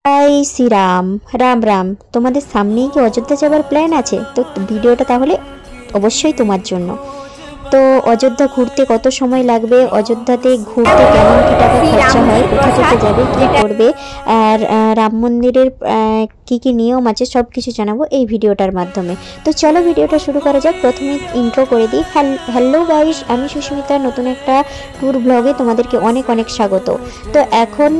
जय श्री राम राम राम। তোমাদের সামনেই কি অযোধ্যা যাবার প্ল্যান আছে? তো ভিডিওটা তাহলে অবশ্যই তোমার জন্য। তো অযোধ্যা ঘুরতে কত সময় লাগবে, অযোধ্যাতে ঘুরতে কেমন কি টাকা খরচা হয়, কোথা থেকে যাবে, কি করবে, আর রাম মন্দিরের কি কি নিয়ম আছে সব কিছু জানাবো এই ভিডিওটার মাধ্যমে। তো চলো ভিডিওটা শুরু করা যাক। প্রথমে ইন্ট্রো করে দিই। হ্যালো গাইস, আমি সুস্মিতা, নতুন একটা ট্যুর ব্লগে তোমাদেরকে অনেক অনেক স্বাগত। তো এখন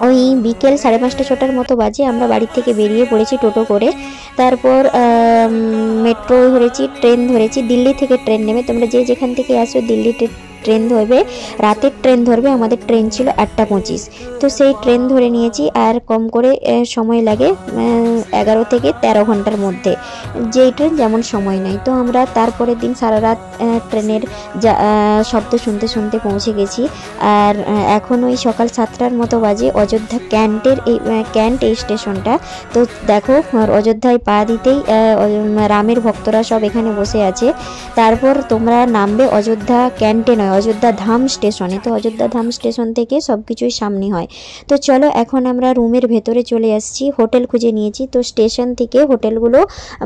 ওই বিকেল 5:30-6টার মতো বাজে। আমরা বাড়ি থেকে বেরিয়ে পড়েছি টোটো করে। তারপর মেট্রো ধরেছি, ট্রেন ধরেছি। দিল্লি থেকে ট্রেন নেবে, তোমরা যে যেখান থেকে আসো দিল্লি ট্রেন ধরবে, রাতের ট্রেন ধরবে। আমাদের ট্রেন ছিল 8টা 25। তো সেই ট্রেন ধরে নিয়েছি। আর কম করে সময় লাগে 11 থেকে 13 ঘন্টার মধ্যে, যেই ট্রেন যেমন সময় নেয়। তো আমরা তারপরের দিন সারা রাত ট্রেনের শব্দ শুনতে শুনতে পৌঁছে গেছি। আর এখন ওই সকাল 7টার মতো বাজে। অযোধ্যা ক্যান্ট এই স্টেশনটা। তো দেখো অযোধ্যায় পা দিতেই রামের ভক্তরা সব এখানে বসে আছে। তারপর তোমরা নামবে অযোধ্যা ক্যান্টে নয়, অযোধ্যা ধাম স্টেশনে। তো অযোধ্যা ধাম স্টেশন থেকে সব কিছুই সামনে হয়। তো চলো এখন আমরা রুমের ভেতরে চলে আসছি। হোটেল খুঁজে নিয়েছি। তো স্টেশন থেকে হোটেলগুলো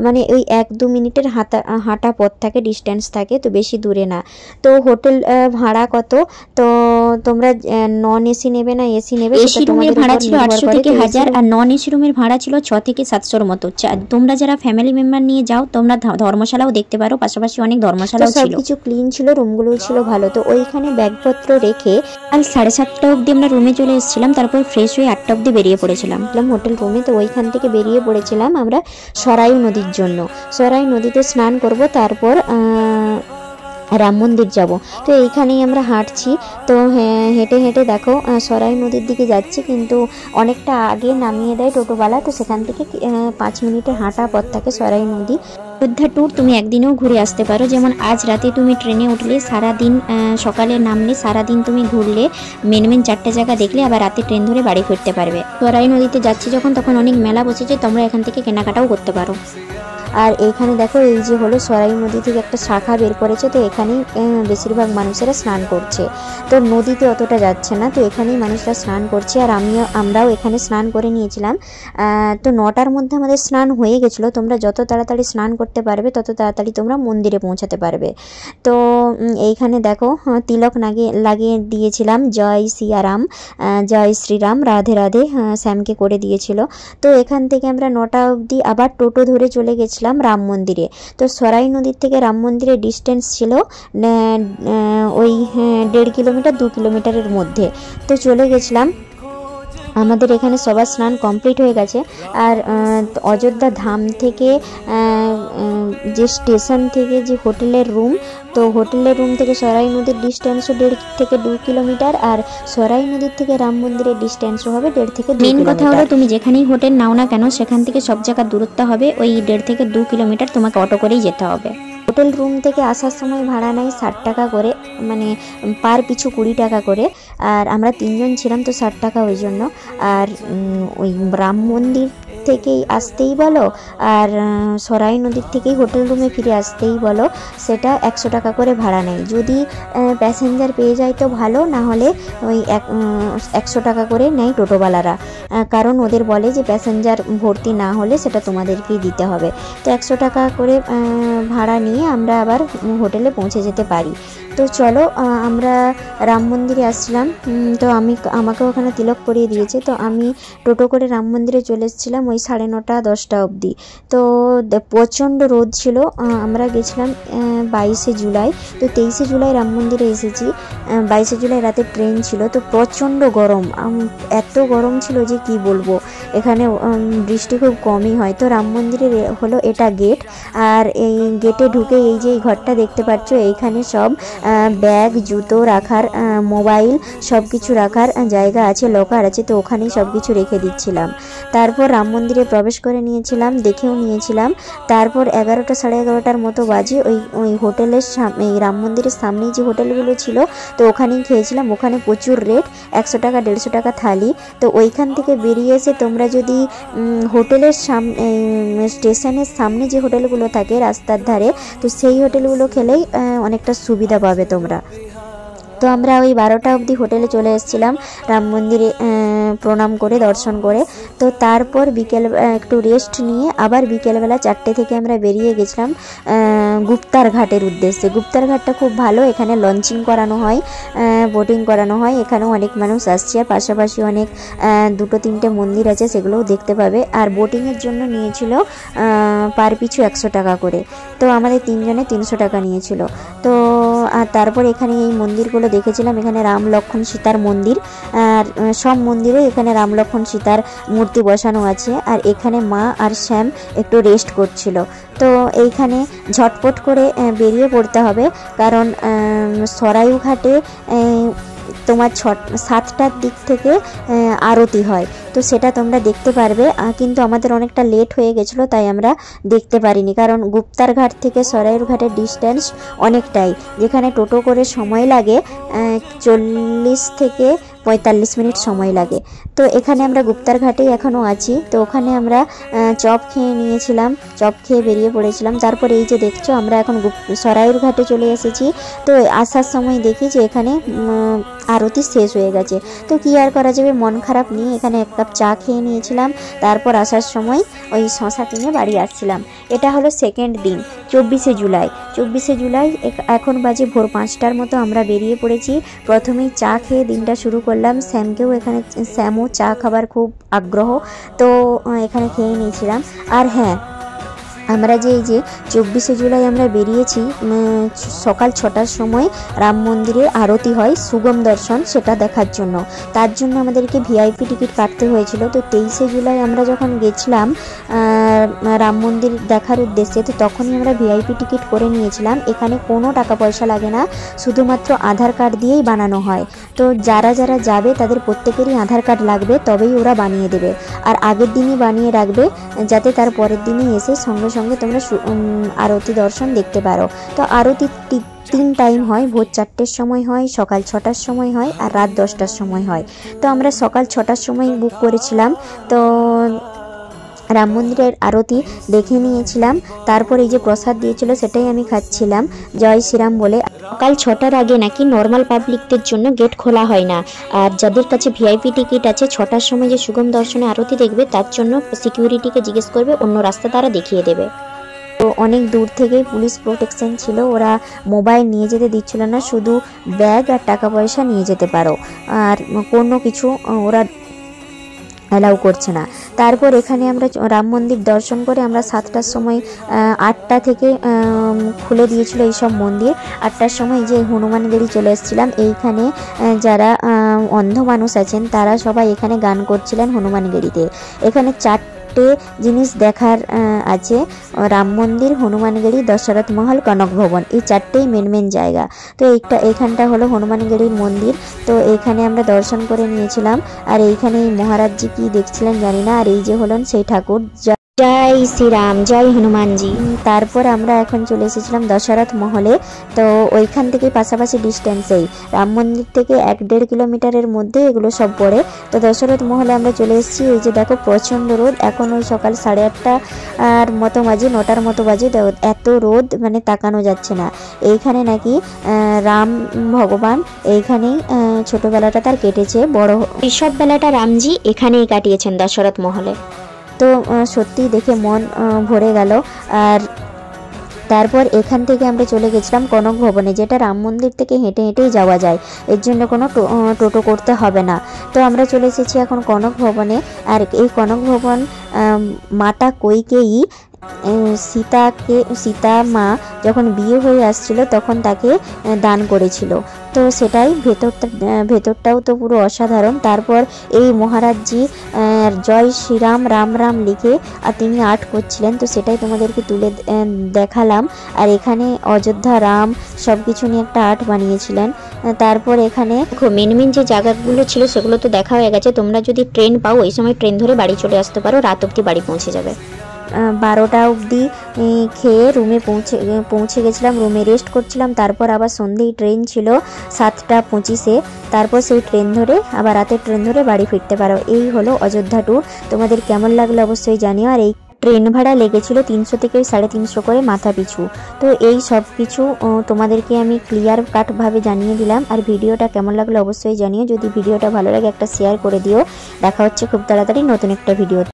মানে ওই 1-2 মিনিটের হাঁটা পথ থাকে, ডিস্টেন্স থাকে, তো বেশি দূরে না। তো হোটেল ভাড়া কত, তো তোমরা নন এসি নেবে না এসি নেবে? এসি রুমের ভাড়া ছিল 800 থেকে 1000, আর নন এসি রুমের ভাড়া ছিল 6 থেকে 700-র মতো। তোমরা যারা ফ্যামিলি মেম্বার নিয়ে যাও তোমরা ধর্মশালাও দেখতে পারো, পাশাপাশি অনেক ধর্মশালাও ছিল। সবকিছু ক্লিন ছিল, রুমগুলো ছিল ভালো। তো ওইখানে ব্যাগপত্র রেখে আর 7:30 অবধি আমরা রুমে চলে এসেছিলাম। তারপর ফ্রেশ হয়ে 8টা অবধি বেরিয়ে পড়েছিলাম হোটেল রুমে। তো ওইখান থেকে বেরিয়ে পড়েছিলাম আমরা সরাই নদীর জন্য। সরাই নদীতে স্নান করব, তারপর রাম মন্দির যাব। তো এইখানেই আমরা হাঁটছি। তো হেঁটে হেঁটে দেখো সরাই নদীর দিকে যাচ্ছি, কিন্তু অনেকটা আগে নামিয়ে দেয় টোটোওয়ালা। তো সেখান থেকে 5 মিনিটের হাঁটা পথ থাকে সরাই নদী। অযোধ্যা ট্যুর তুমি একদিনেও ঘুরে আসতে পারো। যেমন আজ রাতে তুমি ট্রেনে উঠলে, সারাদিন সকালে নামলে, সারাদিন তুমি ঘুরলে, মেন 4টে জায়গা দেখলে, আবার রাতে ট্রেন ধরে বাড়ি ফিরতে পারবে। সরাই নদীতে যাচ্ছি যখন, তখন অনেক মেলা বসেছে, তোমরা এখান থেকে কেনাকাটাও করতে পারো। আর এইখানে দেখো এই যে হলো সরাই নদী থেকে একটা শাখা বের করেছে। তো এখানেই বেশিরভাগ মানুষেরা স্নান করছে। তো নদীতে অতটা যাচ্ছে না, তো এখানেই মানুষরা স্নান করছে। আর আমরাও এখানে স্নান করে নিয়েছিলাম। তো 9টার মধ্যে আমাদের স্নান হয়ে গেছিলো। তোমরা যত তাড়াতাড়ি স্নান করতে পারবে তত তাড়াতাড়ি তোমরা মন্দিরে পৌঁছাতে পারবে। তো এইখানে দেখো তিলক লাগিয়ে দিয়েছিলাম, জয় সিয়ারাম, জয় শ্রীরাম, রাধে রাধে, শ্যামকে করে দিয়েছিল। তো এখান থেকে আমরা 9টা অবধি আবার টোটো ধরে চলে গেছিলাম রাম মন্দিরে। তো সরাই নদীর থেকে রাম মন্দিরের ডিস্টেন্স ছিল ওই 1.5 কিলোমিটার 2 কিলোমিটারের মধ্যে। তো চলে গেছিলাম। আমাদের এখানে সবার স্নান কমপ্লিট হয়ে গেছে। আর অযোধ্যা ধাম থেকে যে স্টেশন থেকে যে হোটেলের রুম, তো হোটেলের রুম থেকে সরাই নদীর ডিস্টেন্সও 1.5 থেকে 2 কিলোমিটার। আর সরাই নদীর থেকে রাম মন্দিরের ডিস্টেন্সও হবে 1.5 থেকে 2 মেন কিলোমিটার। কথা হলো তুমি যেখানেই হোটেল নাও না কেন, সেখান থেকে সব জায়গার দূরত্ব হবে ওই 1.5 থেকে 2 কিলোমিটার। তোমাকে অটো করেই যেতে হবে। হোটেল রুম থেকে আসার সময় ভাড়া নেয় 60 টাকা করে, মানে পার পিছু 20 টাকা করে। আর আমরা 3 জন ছিলাম, তো 60 টাকা ওই জন্য। আর ওই রাম মন্দির থেকেই আসতেই বলো, আর সরাই নদীর থেকেই হোটেল রুমে ফিরে আসতেই বলো, সেটা 100 টাকা করে ভাড়া নেয়। যদি প্যাসেঞ্জার পেয়ে যায় তো ভালো, না হলে ওই 100 টাকা করে নেয় টোটোওয়ালারা। কারণ ওদের বলে যে প্যাসেঞ্জার ভর্তি না হলে সেটা তোমাদেরকেই দিতে হবে। তো 100 টাকা করে ভাড়া নিয়ে আমরা আবার হোটেলে পৌঁছে যেতে পারি। তো চলো আমরা রাম মন্দিরে আসছিলাম। তো আমাকে ওখানে তিলক করিয়ে দিয়েছে। তো আমি টোটো করে রাম মন্দিরে চলে এসেছিলাম ওই 9:30 10টা অবধি। তো প্রচণ্ড রোদ ছিল। আমরা গেছিলাম 22শে জুলাই। তো 23শে জুলাই রাম মন্দিরে এসেছি। 22শে জুলাই রাতে ট্রেন ছিল। তো প্রচণ্ড গরম, এত গরম ছিল যে কি বলবো। এখানে বৃষ্টি খুব কমই হয়। তো রাম মন্দিরের হলো এটা গেট। আর এই গেটে ঢুকে এই যে এই ঘরটা দেখতে পাচ্ছ, এইখানে সব ব্যাগ, জুতো রাখার, মোবাইল, সব কিছু রাখার জায়গা আছে, লকার আছে। তো ওখানেই সব কিছু রেখে দিচ্ছিলাম। তারপর রাম মন্দিরে প্রবেশ করে নিয়েছিলাম, দেখেও নিয়েছিলাম। তারপর 11টা 11:30টার মতো বাজে ওই হোটেলের এই রাম মন্দিরের সামনেই যে হোটেলগুলো ছিল, তো ওখানেই খেয়েছিলাম। ওখানে প্রচুর রেট, 100 টাকা 150 টাকা থালি। তো ওইখান থেকে বেরিয়ে এসে তোমরা যদি হোটেলের সামনে, স্টেশনের সামনে যে হোটেলগুলো থাকে রাস্তার ধারে, তো সেই হোটেলগুলো খেলেই অনেকটা সুবিধা পাবে তোমরা। তো আমরা ওই 12টা অবধি হোটেলে চলে এসেছিলাম রাম মন্দিরে প্রণাম করে দর্শন করে। তো তারপর বিকেল একটু রেস্ট নিয়ে আবার বিকেলবেলা 4টে থেকে আমরা বেরিয়ে গেছিলাম গুপ্তার ঘাটের উদ্দেশ্যে। গুপ্তার ঘাটটা খুব ভালো, এখানে লঞ্চিং করানো হয়, বোটিং করানো হয়, এখানেও অনেক মানুষ আসছে। আর পাশাপাশি অনেক 2-3টে মন্দির আছে, সেগুলোও দেখতে পাবে। আর বোটিংয়ের জন্য নিয়েছিল পার পিছু 100 টাকা করে। তো আমাদের 3 জনে 300 টাকা নিয়েছিল। তো আর তারপর এখানে এই মন্দিরগুলো দেখেছিলাম। এখানে রাম লক্ষ্মণ সীতার মন্দির, আর সব মন্দিরে এখানে রাম লক্ষ্মণ সীতার মূর্তি বসানো আছে। আর এখানে মা আর শ্যাম একটু রেস্ট করছিল। তো এইখানে ঝটপট করে বেরিয়ে পড়তে হবে, কারণ সরাইঘাটে তোমার 7টার দিক থেকে আরতি হয়। তো সেটা তোমরা দেখতে পারবে, কিন্তু আমাদের অনেকটা লেট হয়ে গেছিলো, তাই আমরা দেখতে পারিনি। কারণ গুপ্তার ঘাট থেকে সরাইয়ের ঘাটের ডিস্টেন্স অনেকটাই, যেখানে টোটো করে সময় লাগে 40 থেকে 45 মিনিট সময় লাগে। তো এখানে আমরা গুপ্তার ঘাটেই এখনও আছি। তো ওখানে আমরা চপ খেয়ে নিয়েছিলাম, চপ খেয়ে বেরিয়ে পড়েছিলাম। তারপর এই যে দেখছো আমরা এখন সরাইয়ের ঘাটে চলে এসেছি। তো আসার সময় দেখি যে এখানে আরতি শেষ হয়ে গেছে। তো কি আর করা যাবে, মন খারাপ নিয়ে এখানে 1 কাপ চা খেয়ে নিয়েছিলাম। তারপর আসার সময় ওই শশা কিনে বাড়ি আসছিলাম। এটা হলো সেকেন্ড দিন, 24শে জুলাই। 24শে জুলাই এখন বাজে ভোর 5টার মতো আমরা বেরিয়ে পড়েছি। প্রথমেই চা খেয়ে দিনটা শুরু করলাম। শ্যামও চা খাবার খুব আগ্রহ, তো এখানে খেয়ে নিয়েছিলাম। আর হ্যাঁ, আমরা যে এই যে 24শে জুলাই আমরা বেরিয়েছি, সকাল 6টার সময় রাম মন্দিরে আরতি হয়, সুগম দর্শন, সেটা দেখার জন্য। তার জন্য আমাদেরকে ভিআইপি টিকিট কাটতে হয়েছিল। তো 23শে জুলাই আমরা যখন গেছিলাম রাম মন্দির দেখার উদ্দেশ্যে, তো তখনই আমরা ভিআইপি টিকিট করে নিয়েছিলাম। এখানে কোনো টাকা পয়সা লাগে না, শুধুমাত্র আধার কার্ড দিয়েই বানানো হয়। তো যারা যারা যাবে তাদের প্রত্যেকেরই আধার কার্ড লাগবে, তবেই ওরা বানিয়ে দেবে। আর আগের দিনই বানিয়ে রাখবে, যাতে তার পরের দিনই এসে সঙ্গে সঙ্গে তোমরা আরতি দর্শন দেখতে পারো। তো আরতি 3 টাইম হয়, ভোর 4টের সময় হয়, সকাল 6টার সময় হয়, আর রাত 10টার সময় হয়। তো আমরা সকাল 6টার সময় বুক করেছিলাম। তো রাম মন্দিরের আরতি দেখে নিয়েছিলাম। তারপর এই যে প্রসাদ দিয়েছিল সেটাই আমি খাচ্ছিলাম, জয় শ্রীরাম বলে। সকাল 6টার আগে নাকি নর্মাল পাবলিকদের জন্য গেট খোলা হয় না। আর যাদের কাছে ভিআইপি টিকিট আছে, 6টার সময় যে সুগম দর্শনে আরতি দেখবে, তার জন্য সিকিউরিটিকে জিজ্ঞেস করবে, অন্য রাস্তা তারা দেখিয়ে দেবে। তো অনেক দূর থেকেই পুলিশ প্রোটেকশন ছিল, ওরা মোবাইল নিয়ে যেতে দিচ্ছিল না, শুধু ব্যাগ আর টাকা পয়সা নিয়ে যেতে পারো, আর কোনো কিছু ওরা অ্যালাউ করছে না। তারপর এখানে আমরা রাম মন্দির দর্শন করে আমরা 7টার সময় 8টা থেকে খুলে দিয়েছিল এইসব মন্দির। 8টার সময় যে হনুমানগড়ি চলে এসেছিলাম। এইখানে যারা অন্ধ মানুষ আছেন তারা সবাই এখানে গান করছিলেন হনুমানগড়িতে। এখানে 4টে জিনিস দেখার আছে, রাম মন্দির, হনুমানগড়ি, দশরথ মহল, কনক ভবন, এই 4টেই মেন জায়গা। তো এইখানটা হলো হনুমানগড়ির মন্দির। তো এইখানে আমরা দর্শন করে নিয়েছিলাম। আর এইখানে মহারাজজি কি দেখছিলেন জানি না। আর এই যে হলেন সেই ঠাকুর, জয় শ্রীরাম, জয় হনুমানজি। তারপর আমরা এখন চলে এসেছিলাম দশরথ মহলে। তো ওইখান থেকে পাশাপাশি ডিস্টেন্সেই, রাম মন্দির থেকে 1-1.5 কিলোমিটারের মধ্যে এগুলো সব পড়ে। তো দশরথ মহলে আমরা চলে এসেছি। এই যে দেখো প্রচণ্ড রোদ, এখন ওই সকাল 8:30 মতো বাজে, 9টার মতো বাজে। এত রোদ মানে তাকানো যাচ্ছে না। এইখানে নাকি রাম ভগবান এইখানেই ছোটবেলাটা তার কেটেছে, বড় এইসব বেলাটা রামজি এখানেই কাটিয়েছেন, দশরথ মহলে। তো সত্যি দেখে মন ভরে গেল। আর তারপর এখান থেকে আমরা চলে গেছিলাম কনক ভবনে, যেটা রাম মন্দির থেকে হেঁটে হেঁটেই যাওয়া যায়, এর জন্য কোনো টোটো করতে হবে না। তো আমরা চলে এসেছি এখন কনক ভবনে। আর এই কনক ভবন মাতা কৈকেয়ী সীতা মা যখন বিয়ে হয়ে আসছিল তখন তাকে দান করেছিল। তো সেটাই ভেতরটাও তো পুরো অসাধারণ। তারপর এই মহারাজজি জয় শ্রীরাম রাম রাম লিখে আর তিনি আর্ট করছিলেন, তো সেটাই তোমাদেরকে তুলে দেখালাম। আর এখানে অযোধ্যা রাম সব কিছু নিয়ে একটা আর্ট বানিয়েছিলেন। তারপর এখানে মেন যে জায়গাগুলো ছিল সেগুলো তো দেখা হয়ে গেছে। তোমরা যদি ট্রেন পাও, ওই সময় ট্রেন ধরে বাড়ি চলে আসতে পারো, রাত অবধি বাড়ি পৌঁছে যাবে। 12টা অবধি খেয়ে রুমে পৌঁছে গেছিলাম, রুমে রেস্ট করছিলাম। তারপর আবার সন্ধ্যেই ট্রেন ছিল 7:25-এ। তারপর সেই ট্রেন ধরে আবার রাতের ট্রেন ধরে বাড়ি ফিরতে পারো। এই হলো অযোধ্যা ট্যুর। তোমাদের কেমন লাগলো অবশ্যই জানিও। আর এই ট্রেন ভাড়া লেগেছিল 300 থেকে 350 করে মাথা পিছু। তো এই সব কিছু তোমাদেরকে আমি ক্লিয়ার কাটভাবে জানিয়ে দিলাম। আর ভিডিওটা কেমন লাগলো অবশ্যই জানিও। যদি ভিডিওটা ভালো লাগে একটা শেয়ার করে দিও। দেখা হচ্ছে খুব তাড়াতাড়ি নতুন একটা ভিডিও।